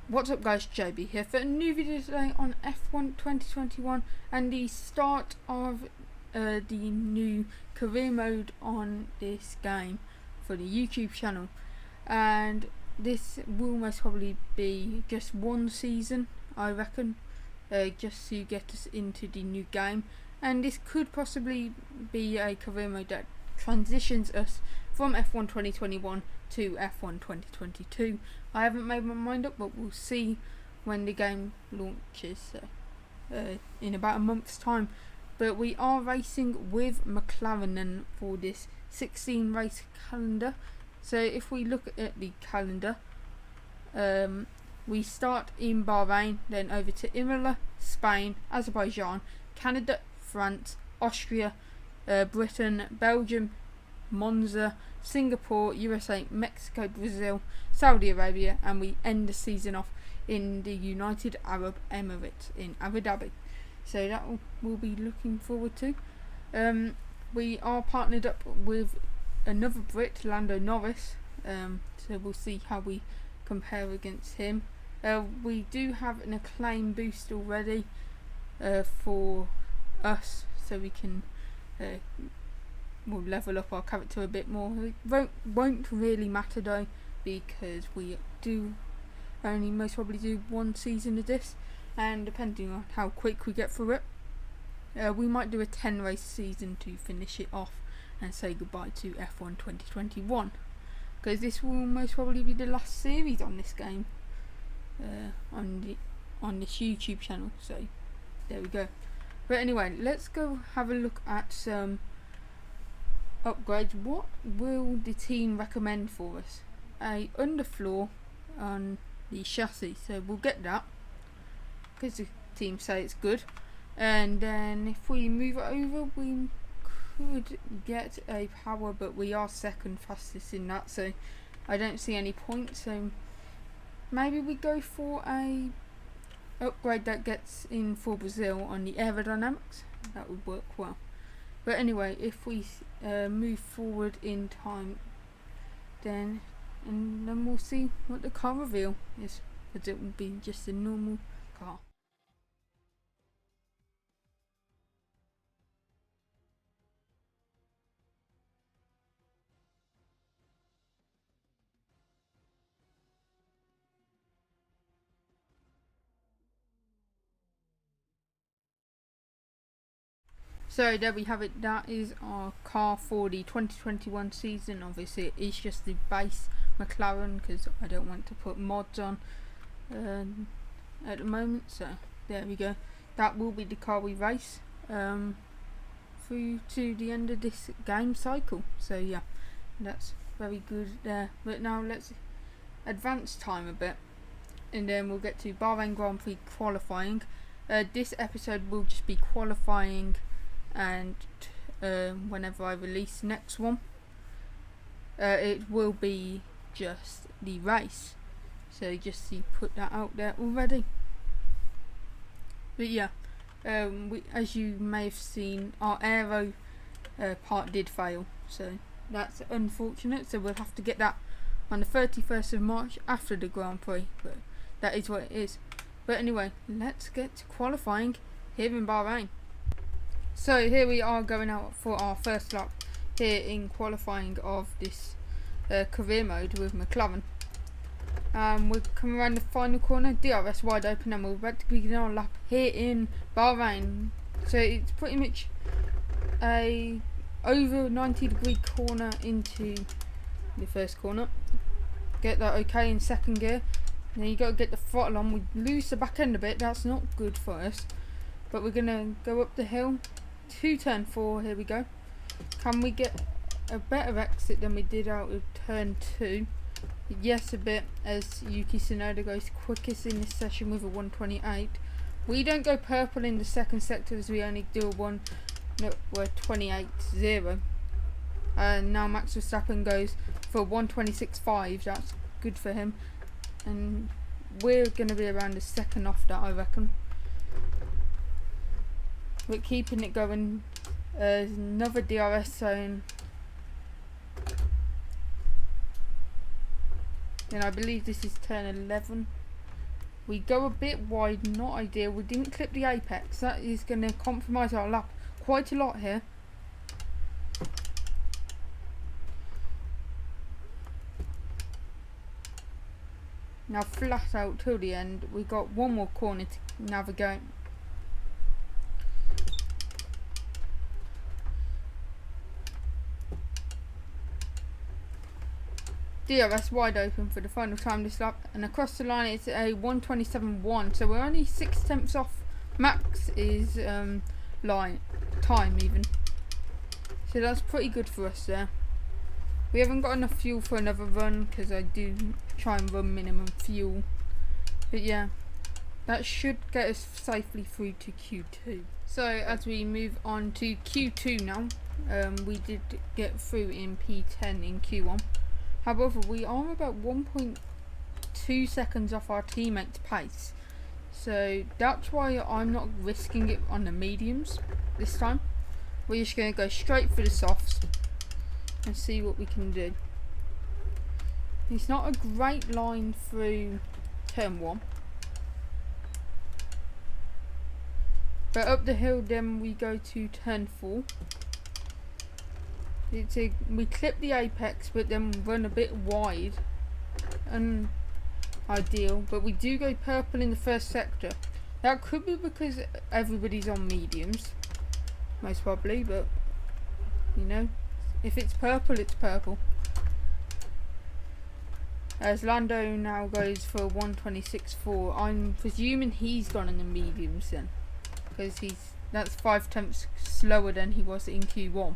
What's up guys, JB here for a new video today on F1 2021 and the start of the new career mode on this game for the YouTube channel. And this will most probably be just one season, I reckon, just to get us into the new game. And this could possibly be a career mode that transitions us from F1 2021 to F1 2022. I haven't made my mind up, but we'll see when the game launches in about a month's time. But we are racing with McLaren for this 16 race calendar. So if we look at the calendar, we start in Bahrain, then over to Imola, Spain, Azerbaijan, Canada, France, Austria, Britain, Belgium, Monza, Singapore, USA, Mexico, Brazil, Saudi Arabia, and we end the season off in the United Arab Emirates in Abu Dhabi. So that we'll be looking forward to. We are partnered up with another Brit, Lando Norris, so we'll see how we compare against him. We do have an acclaim boost already for us, so we can we'll level up our character a bit more. It won't really matter though, because we do only most probably do one season of this, and depending on how quick we get through it, we might do a 10 race season to finish it off and say goodbye to F1 2021, because this will most probably be the last series on this game on this YouTube channel. So there we go. But anyway, let's go have a look at some upgrades. What will the team recommend for us? A underfloor on the chassis, so we'll get that because the team say it's good. And then if we move it over, we could get a power, but we are second fastest in that, so I don't see any point. So maybe we go for a upgrade that gets in for Brazil on the aerodynamics. That would work well. But anyway, if we move forward in time, then we'll see what the car reveal is, because it will be just a normal car. So there we have it. That is our car for the 2021 season. Obviously it is just the base McLaren, because I don't want to put mods on at the moment. So there we go. That will be the car we race through to the end of this game cycle. So yeah, that's very good there. But now let's advance time a bit, and then we'll get to Bahrain Grand Prix qualifying. This episode will just be qualifying, and whenever I release the next one, it will be just the race. So just to put that out there already. But yeah, as you may have seen, our aero part did fail, so that's unfortunate. So we'll have to get that on the 31st of March after the Grand Prix, but that is what it is. But anyway, let's get to qualifying here in Bahrain. So here we are going out for our first lap here in qualifying of this career mode with McLaren. We're coming around the final corner, DRS wide open, and we're about to begin our lap here in Bahrain. So it's pretty much a over 90-degree corner into the first corner. Get that okay in second gear. Then you got to get the throttle on. We lose the back end a bit. That's not good for us. But we're gonna go up the hill to turn 4. Here we go. Can we get a better exit than we did out of turn 2? Yes, a bit, as Yuki Tsunoda goes quickest in this session with a 128. We don't go purple in the second sector, as we only do we're 28.0. And now Max Verstappen goes for 126.5. That's good for him, and we're going to be around a second off that, I reckon. We're keeping it going. Another DRS zone. And I believe this is turn 11. We go a bit wide, not ideal. We didn't clip the apex. That is going to compromise our lap quite a lot here. Now flat out till the end. We got one more corner to navigate. DRS wide open for the final time this lap, and across the line it's a 1:27.1, so we're only 6 tenths off Max is line time even, so that's pretty good for us there. We haven't got enough fuel for another run because I do try and run minimum fuel, but yeah, that should get us safely through to Q2. So as we move on to Q2 now, we did get through in P10 in Q1. However, we are about 1.2 seconds off our teammates' pace, so that's why I'm not risking it on the mediums this time. We're just going to go straight for the softs and see what we can do. It's not a great line through turn 1, but up the hill then we go to turn 4. We clip the apex but then run a bit wide, ideal, but we do go purple in the first sector. That could be because everybody's on mediums, most probably, but you know, if it's purple, it's purple. As Lando now goes for 1:26.4, I'm presuming he's gone in the mediums then, because that's 5 tenths slower than he was in Q1.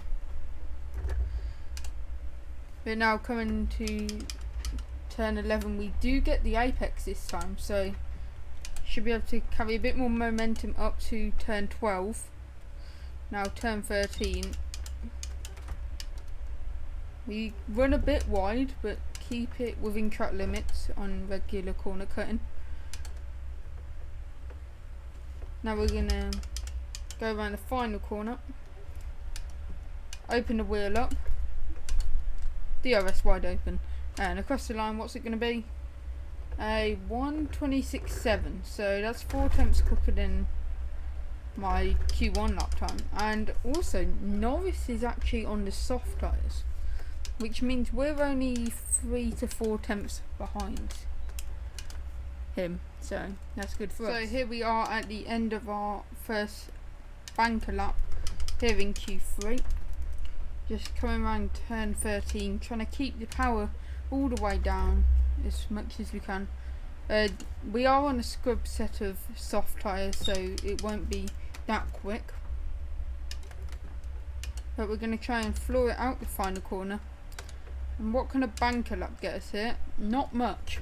But now coming to turn 11, we do get the apex this time, so should be able to carry a bit more momentum up to turn 12. Now turn 13. We run a bit wide, but keep it within track limits on regular corner cutting. Now we're going to go around the final corner, open the wheel up, DRS wide open, and across the line, what's it going to be? A 1:26.7, so that's 4 tenths quicker than my Q1 lap time. And also Norris is actually on the soft tyres, which means we're only 3 to 4 tenths behind him, so that's good for us. So here we are at the end of our first banker lap here in Q3. Just coming around turn 13, trying to keep the power all the way down as much as we can. We are on a scrub set of soft tyres, so it won't be that quick. But we're going to try and floor it out the final corner. And what kind of banker lap get us here? Not much.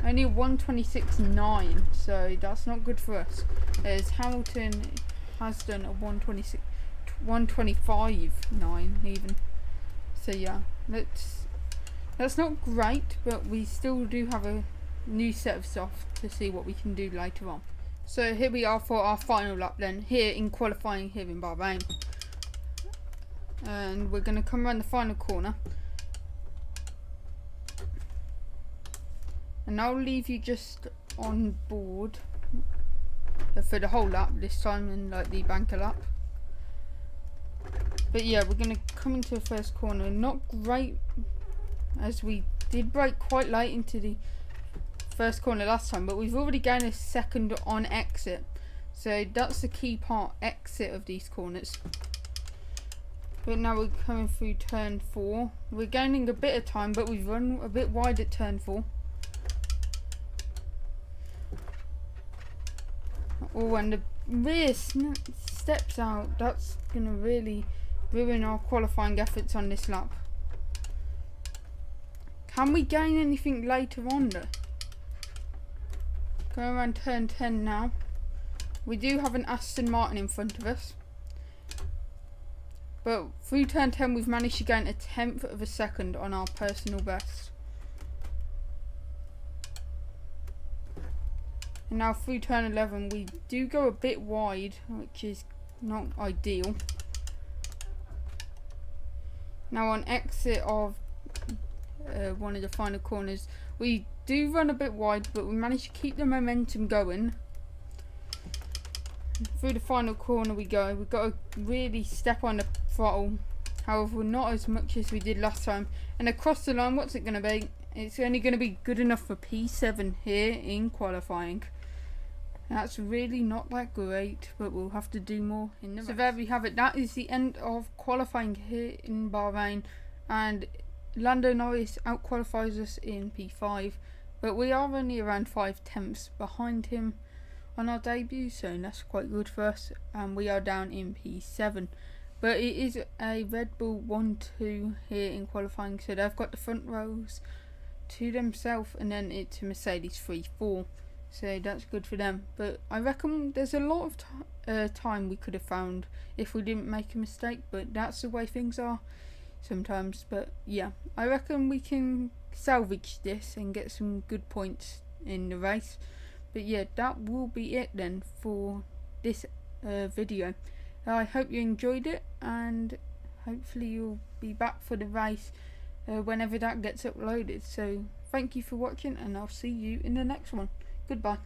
Only a 1:26.9, so that's not good for us. As Hamilton has done a 1:25.9 even. So yeah, that's not great, but we still do have a new set of soft to see what we can do later on. So here we are for our final lap then, here in qualifying here in Bahrain. And we're going to come around the final corner. And I'll leave you just on board for the whole lap this time, in like the banker lap. But yeah, we're going to come into the first corner. Not great, as we did brake quite late into the first corner last time, but we've already gained a second on exit. So that's the key part, exit of these corners. But now we're coming through turn 4. We're gaining a bit of time, but we've run a bit wide at turn 4. Oh, and the rear steps out. That's going to really ruin our qualifying efforts on this lap. Can we gain anything later on though? Going around turn 10 now. We do have an Aston Martin in front of us. But through turn 10 we've managed to gain a 1/10 of a second on our personal best. And now through turn 11 we do go a bit wide, which is not ideal. Now on exit of one of the final corners, we do run a bit wide, but we managed to keep the momentum going. Through the final corner we go. We've got to really step on the throttle. However, not as much as we did last time. And across the line, what's it going to be? It's only going to be good enough for P7 here in qualifying. That's really not that great, but we'll have to do more in the race. So there we have it. That is the end of qualifying here in Bahrain, and Lando Norris out-qualifies us in P5, but we are only around 5/10 behind him on our debut, so that's quite good for us, and we are down in P7. But it is a Red Bull 1-2 here in qualifying, so they've got the front rows to themselves, and then it's a Mercedes 3-4. So that's good for them. But I reckon there's a lot of time we could have found if we didn't make a mistake. But that's the way things are sometimes. But yeah, I reckon we can salvage this and get some good points in the race. But yeah, that will be it then for this video. I hope you enjoyed it, and hopefully you'll be back for the race whenever that gets uploaded. So thank you for watching, and I'll see you in the next one. Goodbye.